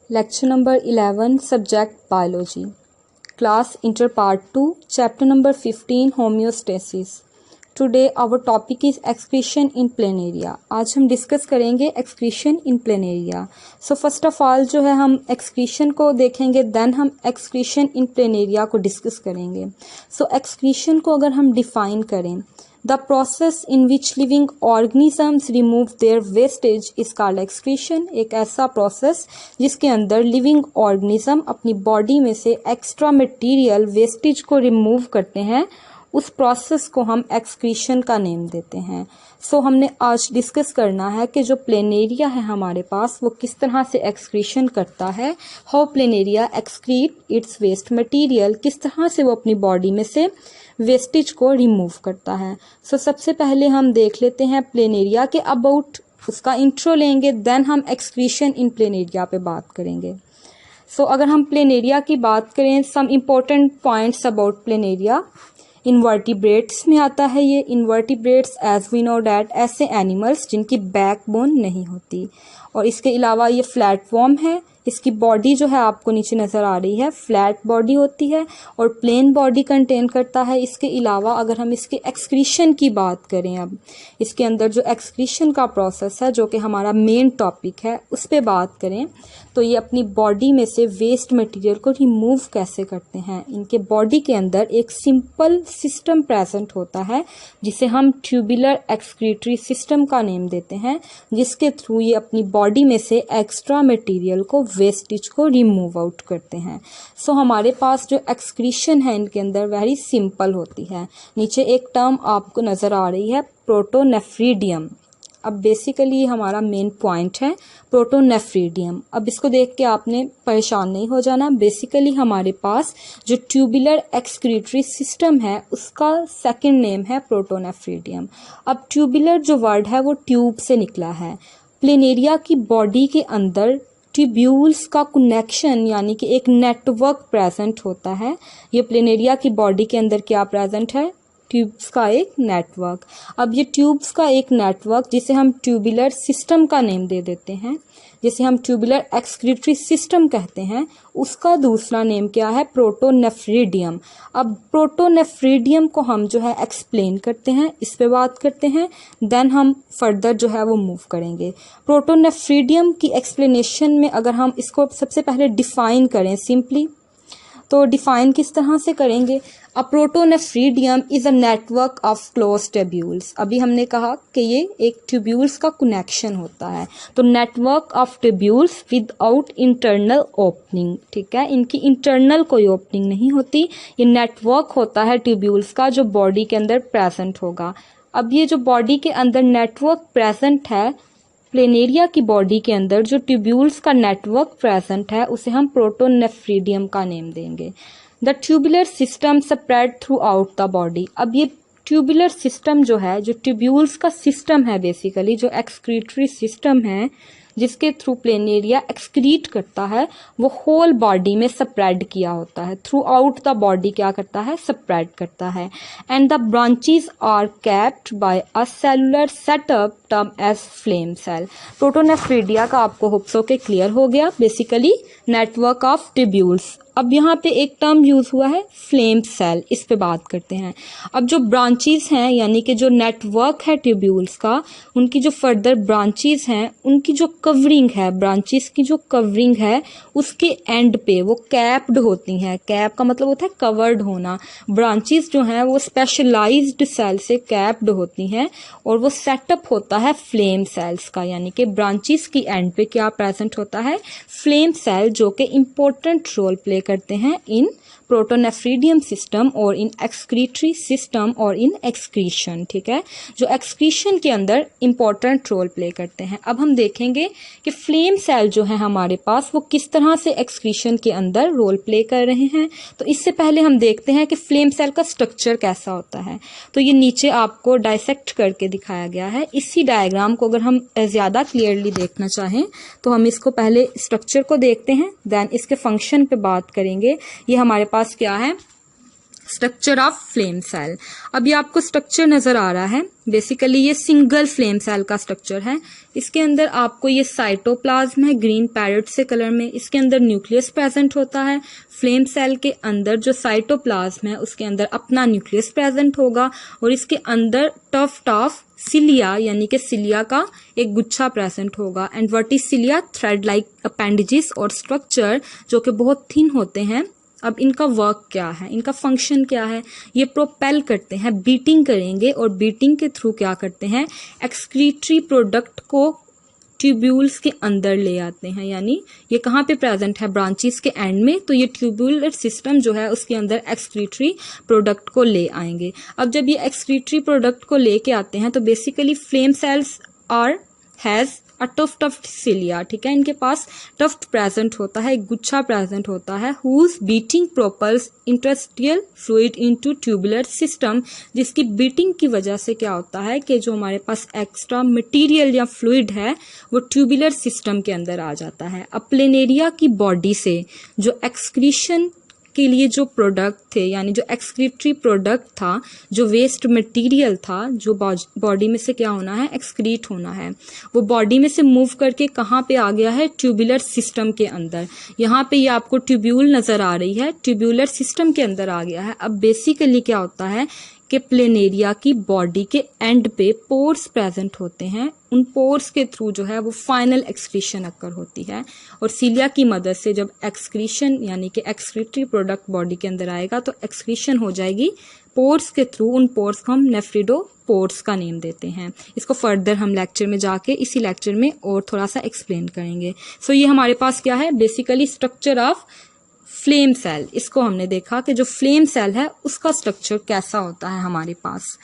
Lecture number 11, Subject Biology. Class Inter Part 2, Chapter number 15, Homeostasis. Today our topic is excretion in planaria. आज हम discuss करेंगे excretion in planaria. So first of all जो है हम excretion को देखेंगे, then हम excretion in planaria को डिस्कस करेंगे. So excretion को अगर हम डिफाइन करें, The process in which living organisms remove their wastage is called excretion. एक ऐसा प्रोसेस जिसके अंदर लिविंग ऑर्गेनिज्म अपनी बॉडी में से एक्स्ट्रा मटेरियल वेस्टेज को रिमूव करते हैं, उस प्रोसेस को हम एक्सक्रीशन का नेम देते हैं. सो हमने आज डिस्कस करना है कि जो प्लेनेरिया है हमारे पास वो किस तरह से एक्सक्रीशन करता है, how planaria excrete its waste material, किस तरह से वो अपनी बॉडी में से वेस्टेज को रिमूव करता है. सो सबसे पहले हम देख लेते हैं प्लेनेरिया के अबाउट, उसका इंट्रो लेंगे, देन हम एक्सक्रीशन इन प्लेनेरिया पे बात करेंगे. सो अगर हम प्लेनेरिया की बात करें, some important points about planaria. Invertebrates में आता है ये. Invertebrates as we know that ऐसे एनिमल्स जिनकी बैकबोन नहीं होती, और इसके अलावा ये फ्लैटफॉर्म है. इसकी बॉडी जो है आपको नीचे नजर आ रही है, फ्लैट बॉडी होती है और प्लेन बॉडी कंटेन करता है. इसके अलावा अगर हम इसके एक्सक्रीशन की बात करें, अब इसके अंदर जो एक्सक्रीशन का प्रोसेस है जो कि हमारा मेन टॉपिक है उस पे बात करें, तो ये अपनी बॉडी में से वेस्ट मटेरियल को रिमूव कैसे करते हैं. इनके बॉडी के अंदर एक सिंपल सिस्टम प्रेजेंट होता है जिसे हम ट्यूबुलर एक्सक्रीटरी सिस्टम का नेम देते हैं, जिसके थ्रू ये अपनी बॉडी में से एक्स्ट्रा मटेरियल को, वेस्टेज को रिमूव आउट करते हैं. सो हमारे पास जो एक्सक्रीशन है इनके अंदर वेरी सिंपल होती है. नीचे एक टर्म आपको नजर आ रही है, प्रोटोनेफ्रीडियम. अब बेसिकली हमारा मेन पॉइंट है प्रोटोनेफ्रीडियम. अब इसको देख के आपने परेशान नहीं हो जाना. बेसिकली हमारे पास जो ट्यूबुलर एक्सक्रीटरी सिस्टम है उसका सेकंड नेम है प्रोटोनेफ्रीडियम. अब ट्यूबुलर जो वर्ड है वो ट्यूब से निकला है. प्लेनेरिया की बॉडी के अंदर ट्यूब्यूल्स का कनेक्शन यानी कि एक नेटवर्क प्रेजेंट होता है. ये प्लेनेरिया की बॉडी के अंदर क्या प्रेजेंट है? ट्यूब्स का एक नेटवर्क. अब ये ट्यूब्स का एक नेटवर्क जिसे हम ट्यूबुलर सिस्टम का नेम दे देते हैं, जिसे हम ट्यूबुलर एक्सक्रीटरी सिस्टम कहते हैं, उसका दूसरा नेम क्या है? प्रोटोनेफ्रीडियम. अब प्रोटोनेफ्रीडियम को हम जो है एक्सप्लेन करते हैं, इस पे बात करते हैं, देन हम फर्दर जो है वो मूव करेंगे. प्रोटोनेफ्रीडियम की एक्सप्लेनेशन में अगर हम इसको सबसे पहले डिफाइन करें सिंपली, तो डिफाइन किस तरह से करेंगे? A protonephridium is a network of close tubules. अभी हमने कहा कि ये एक ट्यूब्यूल्स का कनेक्शन होता है, तो network of tubules without internal opening. ठीक है, इनकी इंटरनल कोई ओपनिंग नहीं होती, ये नेटवर्क होता है ट्यूब्यूल्स का जो बॉडी के अंदर प्रेजेंट होगा. अब ये जो बॉडी के अंदर नेटवर्क प्रेजेंट है, प्लेनेरिया की बॉडी के अंदर जो ट्यूब्यूल्स का नेटवर्क प्रेजेंट है, उसे हम प्रोटोनेफ्रीडियम का नेम देंगे. The tubular system spread through out the body. अब ये ट्यूबुलर सिस्टम जो है, जो ट्यूब्यूल्स का सिस्टम है, बेसिकली जो एक्सक्रीटरी सिस्टम है जिसके थ्रू प्लेनेरिया एक्सक्रीट करता है, वो होल बॉडी में स्प्रेड किया होता है. थ्रू आउट द बॉडी क्या करता है? स्प्रेड करता है. And the branches are capped by a cellular setup term as flame cell. Protonephridia का आपको होप्स हो के क्लियर हो गया. Basically network of tubules. अब यहाँ पे एक टर्म यूज हुआ है फ्लेम सेल, इस पे बात करते हैं. अब जो ब्रांचेस हैं यानी कि जो नेटवर्क है ट्यूब्यूल्स का, उनकी जो फर्दर ब्रांचेस हैं, उनकी जो कवरिंग है, ब्रांचेस की जो कवरिंग है उसके एंड पे वो कैप्ड होती हैं. कैप का मतलब होता है कवर्ड होना. ब्रांचेस जो हैं वो स्पेशलाइज्ड सेल से कैप्ड होती हैं और वो सेटअप होता है फ्लेम सेल्स का, यानी कि ब्रांचेस की एंड पे क्या प्रेजेंट होता है? फ्लेम सेल, जो कि इंपॉर्टेंट रोल प्ले करते हैं इन प्रोटोनेफ्रीडियम सिस्टम और इन एक्सक्रीटरी सिस्टम और इन एक्सक्रीशन. ठीक है, जो एक्सक्रीशन के अंदर इंपॉर्टेंट रोल प्ले करते हैं. अब हम देखेंगे कि फ्लेम सेल जो है हमारे पास वो किस तरह से एक्सक्रीशन के अंदर रोल प्ले कर रहे हैं. तो इससे पहले हम देखते हैं कि फ्लेम सेल का स्ट्रक्चर कैसा होता है. तो ये नीचे आपको डाइसेक्ट करके दिखाया गया है. इसी डायग्राम को अगर हम ज्यादा क्लियरली देखना चाहें तो हम इसको पहले स्ट्रक्चर को देखते हैं, देन इसके फंक्शन पे बात करेंगे. ये हमारे पास क्या है? Structure of flame cell. अब ये आपको स्ट्रक्चर नजर आ रहा है, बेसिकली ये सिंगल फ्लेम सेल का स्ट्रक्चर है। इसके अंदर आपको ये साइटोप्लाज्म है ग्रीन पैरेट से कलर में, इसके अंदर न्यूक्लियस प्रेजेंट होता है। फ्लेम सेल के अंदर जो साइटोप्लाज्म है उसके अंदर अपना न्यूक्लियस प्रेजेंट होगा और इसके अंदर टफ्ट ऑफ सिलिया यानी कि सिलिया का एक गुच्छा प्रेजेंट होगा। And what is cilia? Thread like appendages और स्ट्रक्चर जो कि बहुत थिन होते हैं। अब इनका वर्क क्या है, इनका फंक्शन क्या है? ये प्रोपेल करते हैं, बीटिंग करेंगे और बीटिंग के थ्रू क्या करते हैं? एक्सक्रीटरी प्रोडक्ट को ट्यूब्यूल्स के अंदर ले आते हैं। यानी ये कहाँ पे प्रेजेंट है? ब्रांचेस के एंड में। तो ये ट्यूब्यूलर सिस्टम जो है उसके अंदर एक्सक्रीटरी प्रोडक्ट को ले आएंगे। अब जब ये एक्सक्रीटरी प्रोडक्ट को लेके आते हैं तो basically flame cells are has a tuft of cilia, ठीक है, इनके पास टफ्ट प्रेजेंट होता है, एक गुच्छा प्रेजेंट होता है, whose beating propels interstitial fluid into tubular system, जिसकी बीटिंग की वजह से क्या होता है कि जो हमारे पास एक्स्ट्रा मटेरियल या फ्लूइड है वो ट्यूबुलर सिस्टम के अंदर आ जाता है। अब प्लेनेरिया की बॉडी से जो एक्सक्रीशन के लिए जो प्रोडक्ट थे यानी जो एक्सक्रीटरी प्रोडक्ट था, जो वेस्ट मटेरियल था, जो बॉडी में से क्या होना है? एक्सक्रीट होना है, वो बॉडी में से मूव करके कहाँ पे आ गया है? ट्यूबुलर सिस्टम के अंदर। यहाँ पे ये आपको ट्यूब्यूल नजर आ रही है, ट्यूब्यूलर सिस्टम के अंदर आ गया है। अब बेसिकली क्या होता है कि प्लेनेरिया की बॉडी के एंड पे पोर्स प्रेजेंट होते हैं, उन पोर्स के थ्रू जो है वो फाइनल एक्सक्रीशन अक्कर होती है। और सीलिया की मदद से जब एक्सक्रीशन यानी कि एक्सक्रीटरी प्रोडक्ट बॉडी के अंदर आएगा तो एक्सक्रीशन हो जाएगी पोर्स के थ्रू। उन पोर्स को हम नेफ्रिडो पोर्स का नेम देते हैं। इसको फर्दर हम लेक्चर में जाके इसी लेक्चर में और थोड़ा सा एक्सप्लेन करेंगे। सो ये हमारे पास क्या है? Basically structure of flame cell. इसको हमने देखा कि जो फ्लेम सेल है उसका स्ट्रक्चर कैसा होता है हमारे पास।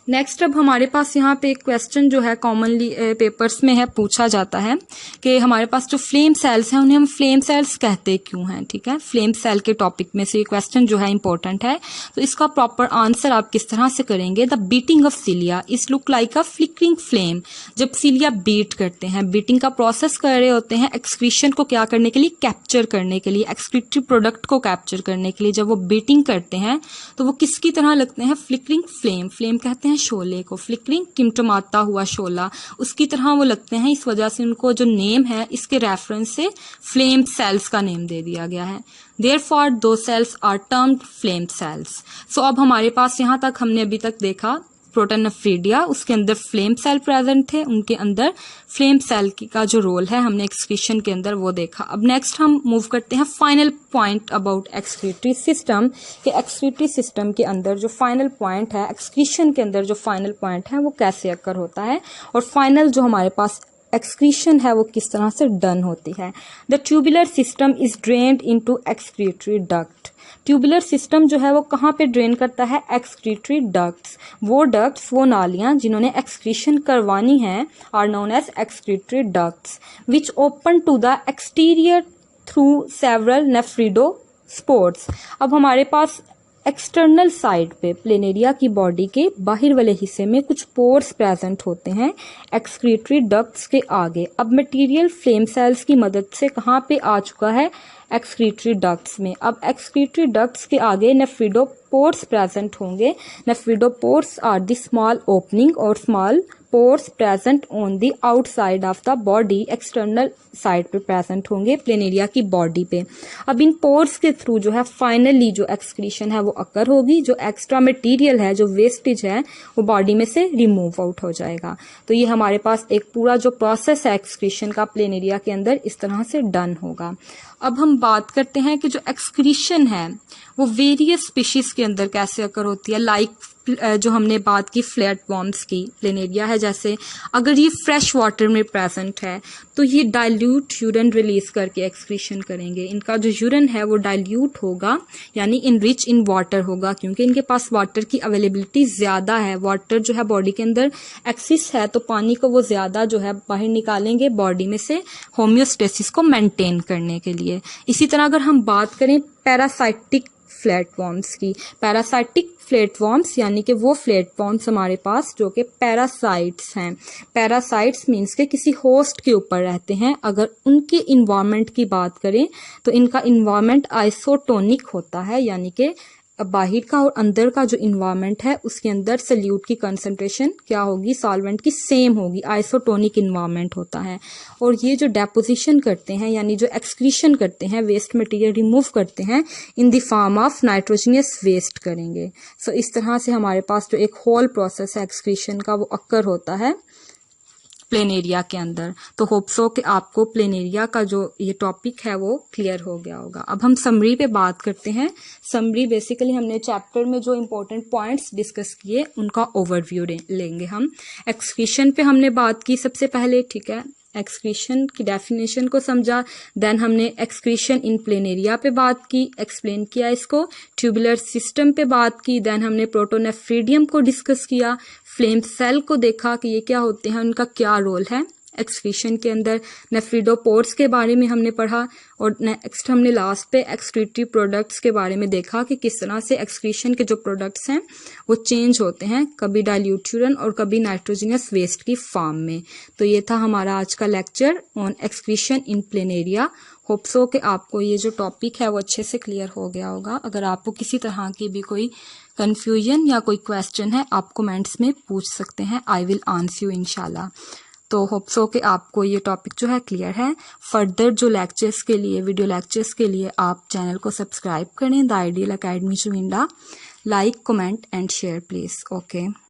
नेक्स्ट अब हमारे पास यहाँ पे एक क्वेश्चन जो है कॉमनली पेपर्स में है, पूछा जाता है कि हमारे पास जो फ्लेम सेल्स हैं उन्हें हम फ्लेम सेल्स कहते क्यों हैं, ठीक है। फ्लेम सेल के टॉपिक में से ये क्वेश्चन जो है इंपॉर्टेंट है, तो इसका प्रॉपर आंसर आप किस तरह से करेंगे? The beating of cilia is look like a flickering flame. जब सिलिया बीट करते हैं, बीटिंग का प्रोसेस कर रहे होते हैं एक्सक्रीशन को क्या करने के लिए? कैप्चर करने के लिए, एक्सक्रीटरी प्रोडक्ट को कैप्चर करने के लिए जब वो बीटिंग करते हैं तो वो किसकी तरह लगते हैं? Flickering flame. फ्लेम कहते हैं शोले को, फ्लिकरिंग टिमटिमाता हुआ शोला, उसकी तरह वो लगते हैं। इस वजह से उनको जो नेम है इसके रेफरेंस से फ्लेम सेल्स का नेम दे दिया गया है। Therefore, those cells are termed flame cells. So अब हमारे पास यहाँ तक हमने अभी तक देखा प्रोटोनेफ्रीडिया, उसके अंदर फ्लेम सेल प्रेजेंट थे, उनके अंदर फ्लेम सेल का जो रोल है हमने एक्सक्रीशन के अंदर वो देखा। अब नेक्स्ट हम मूव करते हैं final point about excretory system, कि एक्सक्रीटरी सिस्टम के अंदर जो फाइनल पॉइंट है, एक्सक्रीशन के अंदर जो फाइनल पॉइंट है वो कैसे अक्कर होता है और फाइनल जो हमारे पास एक्सक्रीशन है वो किस तरह से डन होती है। The tubular system is drained into excretory duct. Tubular system जो है वो कहाँ पे ड्रेन करता है? Excretory ducts. वो डक्ट्स, वो नालियां जिन्होंने एक्सक्रीशन करवानी है are known as excretory ducts which open to the exterior through several nephridiopores. अब हमारे पास एक्सटर्नल साइड पे प्लेनेरिया की बॉडी के बाहर वाले हिस्से में कुछ पोर्स प्रेजेंट होते हैं एक्सक्रीटरी डक्ट्स के आगे। अब मटेरियल फ्लेम सेल्स की मदद से कहाँ पे आ चुका है? एक्सक्रीटरी डक्ट्स में। अब एक्सक्रीटरी डक्ट्स के आगे नेफ्रिडोपोर्स प्रेजेंट होंगे। नेफ्रिडोपोर्स आर द स्मॉल ओपनिंग और small pores present on the outside of the body, external side पे प्रेजेंट होंगे प्लेनेरिया की बॉडी पे। अब इन पोर्स के थ्रू जो है फाइनली जो एक्सक्रीशन है वो अकर होगी, जो एक्स्ट्रा मटेरियल है, जो वेस्टेज है वो बॉडी में से रिमूव आउट हो जाएगा। तो ये हमारे पास एक पूरा जो प्रोसेस है एक्सक्रीशन का प्लेनेरिया के अंदर इस तरह से डन होगा। अब हम बात करते हैं कि जो एक्सक्रीशन है वो वेरियस स्पीशीज के अंदर कैसे अकर होती है। लाइक जो हमने बात की फ्लैट वॉर्म्स की, प्लेनेरिया है, जैसे अगर ये फ्रेश वाटर में प्रेजेंट है तो ये डाइल्यूट यूरिन रिलीज करके एक्सक्रीशन करेंगे। इनका जो यूरिन है वो डाइल्यूट होगा यानी इनरिच इन वाटर होगा, क्योंकि इनके पास वाटर की अवेलेबिलिटी ज्यादा है। वाटर जो है बॉडी के अंदर एक्सिस है तो पानी को वो ज्यादा जो है बाहर निकालेंगे बॉडी में से होम्योस्टेसिस को मेंटेन करने के लिए। इसी तरह अगर हम बात करें पैरासाइटिक फ्लैटवर्म्स की। पैरासाइटिक फ्लैटवर्म्स यानी कि वो फ्लैटवर्म्स हमारे पास जो कि पैरासाइट्स हैं। पैरासाइट्स मीन्स के किसी होस्ट के ऊपर रहते हैं। अगर उनके इन्वायरमेंट की बात करें तो इनका इन्वायरमेंट आइसोटोनिक होता है, यानी कि बाहर का और अंदर का जो इन्वायरमेंट है उसके अंदर सल्यूट की कंसंट्रेशन क्या होगी, सॉल्वेंट की सेम होगी, आइसोटोनिक इन्वायरमेंट होता है। और ये जो डेपोजिशन करते हैं यानी जो एक्सक्रीशन करते हैं, वेस्ट मटेरियल रिमूव करते हैं in the form of nitrogenous waste करेंगे। सो इस तरह से हमारे पास जो एक होल प्रोसेस है एक्सक्रीशन का वो अक्कर होता है प्लेनेरिया के अंदर। तो होप सो कि आपको प्लेनेरिया का जो ये टॉपिक है वो क्लियर हो गया होगा। अब हम समरी पे बात करते हैं। समरी बेसिकली हमने चैप्टर में जो इम्पोर्टेंट पॉइंट्स डिस्कस किए उनका ओवरव्यू लेंगे हम। एक्सक्रीशन पे हमने बात की सबसे पहले, ठीक है, एक्सक्रीशन की डेफिनेशन को समझा। देन हमने एक्सक्रीशन इन प्लेनेरिया पे बात की, एक्सप्लेन किया इसको। ट्यूबुलर सिस्टम पे बात की। देन हमने प्रोटोनेफ्रीडियम को डिस्कस किया। फ्लेम सेल को देखा कि ये क्या होते हैं, उनका क्या रोल है एक्सक्रीशन के अंदर। नेफ्रिडोपोर्स के बारे में हमने पढ़ा। और नेक्स्ट हमने लास्ट पे एक्सक्रीटरी प्रोडक्ट्स के बारे में देखा कि किस तरह से एक्सक्रीशन के जो प्रोडक्ट्स हैं वो चेंज होते हैं, कभी डाइल्यूट यूरिन और कभी नाइट्रोजनस वेस्ट की फॉर्म में। तो ये था हमारा आज का lecture on excretion in planaria. Hope so कि आपको ये जो टॉपिक है वो अच्छे से क्लियर हो गया होगा। अगर आपको किसी तरह की भी कोई कंफ्यूजन या कोई क्वेश्चन है आप कमेंट्स में पूछ सकते हैं। आई विल आंसर यू इंशाल्लाह। तो होप सो कि आपको ये टॉपिक जो है क्लियर है। फर्दर जो लेक्चर्स के लिए, वीडियो लेक्चर्स के लिए आप चैनल को सब्सक्राइब करें द आइडियल एकेडमी शुमिंडा। Like, comment and share please. Okay.